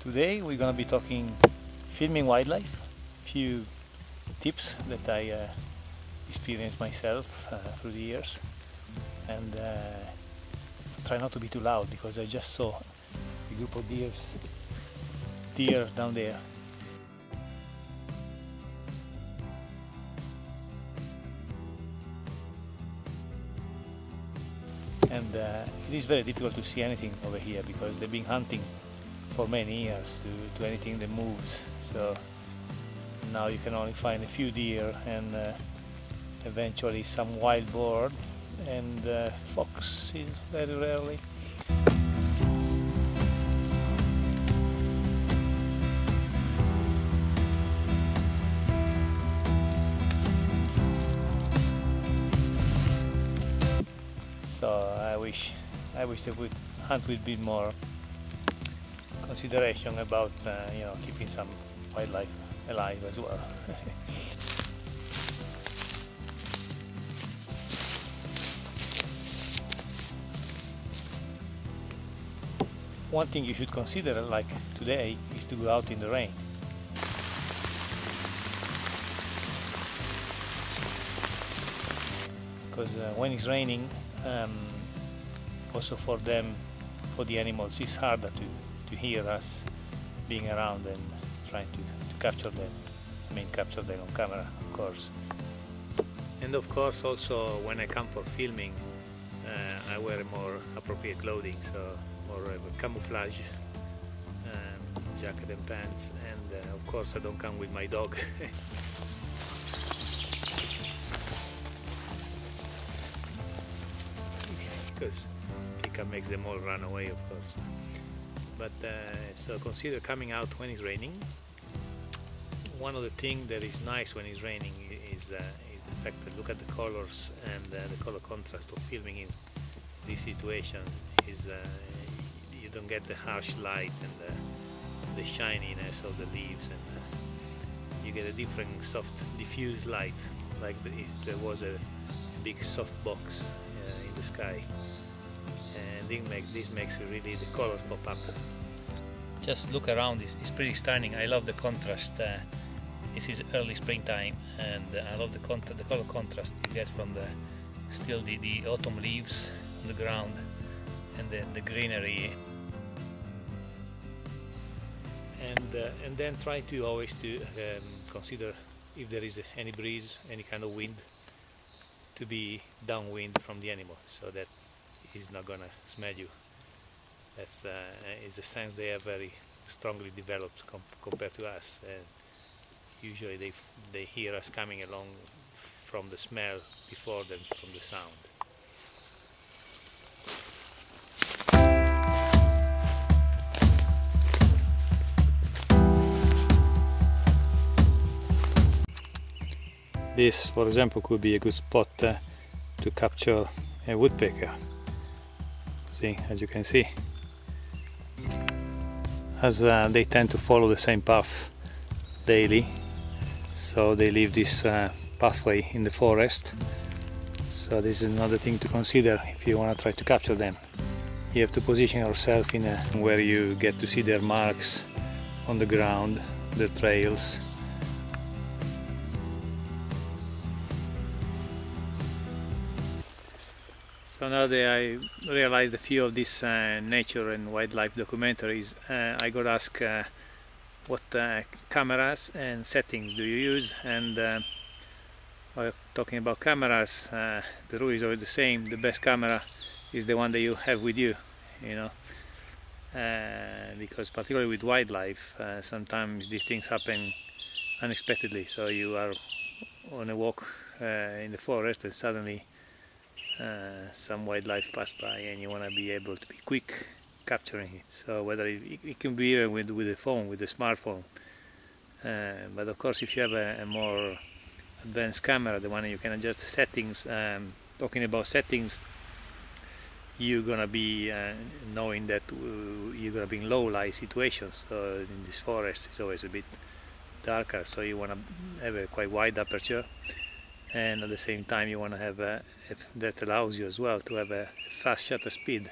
Today we're gonna be talking filming wildlife, few tips that I experienced myself through the years, and try not to be too loud because I just saw a group of deer down there. And it is very difficult to see anything over here because they've been hunting for many years to anything that moves. So now you can only find a few deer and eventually some wild boar, and fox is very rarely. So I wish they would hunt with a bit more consideration about keeping some wildlife alive as well. One thing you should consider, like today, is to go out in the rain. Because when it's raining, also for them, for the animals, it's harder to hear us being around and trying to capture them. I mean, capture them on camera, of course. And of course, also when I come for filming, I wear more appropriate clothing, so more camouflage, jacket and pants, and of course I don't come with my dog. Because he can make them all run away, of course. But so consider coming out when it's raining. One of the things that is nice when it's raining is the fact that look at the colors and the color contrast of filming in this situation is you don't get the harsh light and the shininess of the leaves, and you get a different soft diffuse light, like if there was a big soft box in the sky. And this makes really the colors pop up. Just look around, it's pretty stunning. I love the contrast. This is early springtime, and I love the color contrast you get from the autumn leaves on the ground and the greenery. And then try to always consider if there is any breeze, any kind of wind, to be downwind from the animal, so that he's not gonna smell you. That's is a sense they are very strongly developed compared to us, and usually they hear us coming along from the smell before than from the sound. This, for example, could be a good spot to capture a woodpecker. See, as you can see, as they tend to follow the same path daily, so they leave this pathway in the forest. So this is another thing to consider if you want to try to capture them. You have to position yourself in where you get to see their marks on the ground, their trails. So now that I realized a few of these nature and wildlife documentaries, I got asked what cameras and settings do you use, and while talking about cameras, the rule is always the same. The best camera is the one that you have with you, because particularly with wildlife, sometimes these things happen unexpectedly. So you are on a walk in the forest and suddenly some wildlife pass by, and you want to be able to be quick capturing it. So whether it can be even with the phone, with the smartphone, but of course if you have a more advanced camera, the one you can adjust the settings. Talking about settings, you're gonna be knowing that you're gonna be in low light situations. So in this forest it's always a bit darker, so you want to have a quite wide aperture, and at the same time you want to have that allows you as well to have a fast shutter speed.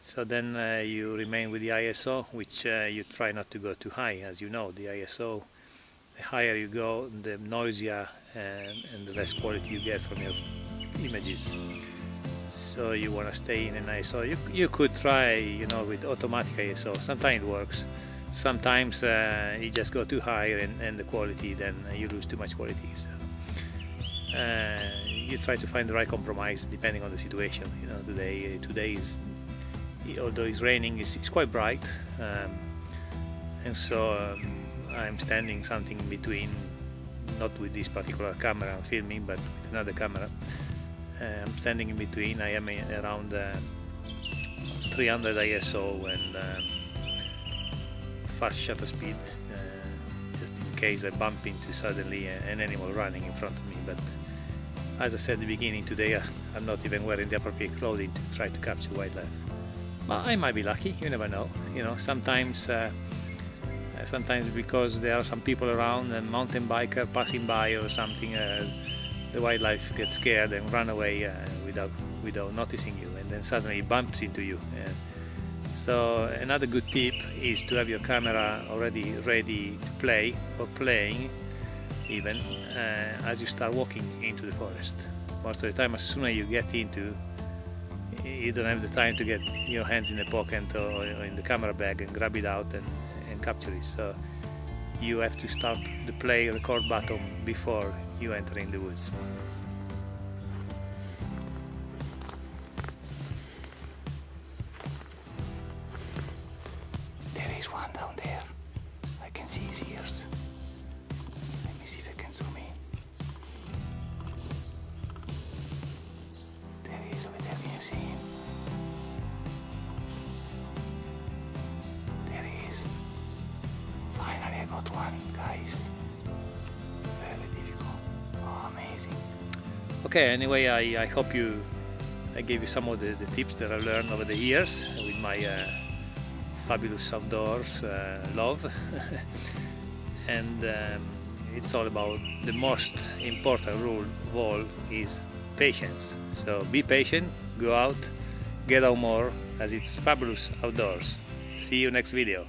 So then you remain with the ISO, which you try not to go too high. As you know, the ISO, the higher you go, the noisier and the less quality you get from your images. So you want to stay in an ISO. You could try, you know, with automatic ISO. Sometimes it works. Sometimes you just go too high and the quality, then you lose too much quality. So, you try to find the right compromise depending on the situation. You know, today is, although it's raining, it's quite bright, and so I'm standing something in between, not with this particular camera I'm filming, but with another camera. I'm standing in between. I am around 300 ISO and fast shutter speed, just in case I bump into suddenly an animal running in front of me. But as I said at the beginning, today I'm not even wearing the appropriate clothing to try to capture wildlife. But I might be lucky, you never know. You know, sometimes because there are some people around, a mountain biker passing by or something, the wildlife gets scared and run away without noticing you, and then suddenly it bumps into you. So another good tip is to have your camera already ready to play, or playing even, as you start walking into the forest. Most of the time, as soon as you get into, you don't have the time to get your hands in the pocket or in the camera bag and grab it out and capture it. So you have to start the play record button before you enter in the woods. There is one down there. I can see his ears. Let me see if I can zoom in. There he is over there. Can you see him? There he is. Finally I got one, guys. Very difficult. Oh, amazing. Okay, anyway, I hope I gave you some of the tips that I learned over the years with my fabulous outdoors love. And it's all about, the most important rule of all is patience. So be patient, go out, get out more, as it's fabulous outdoors. See you next video.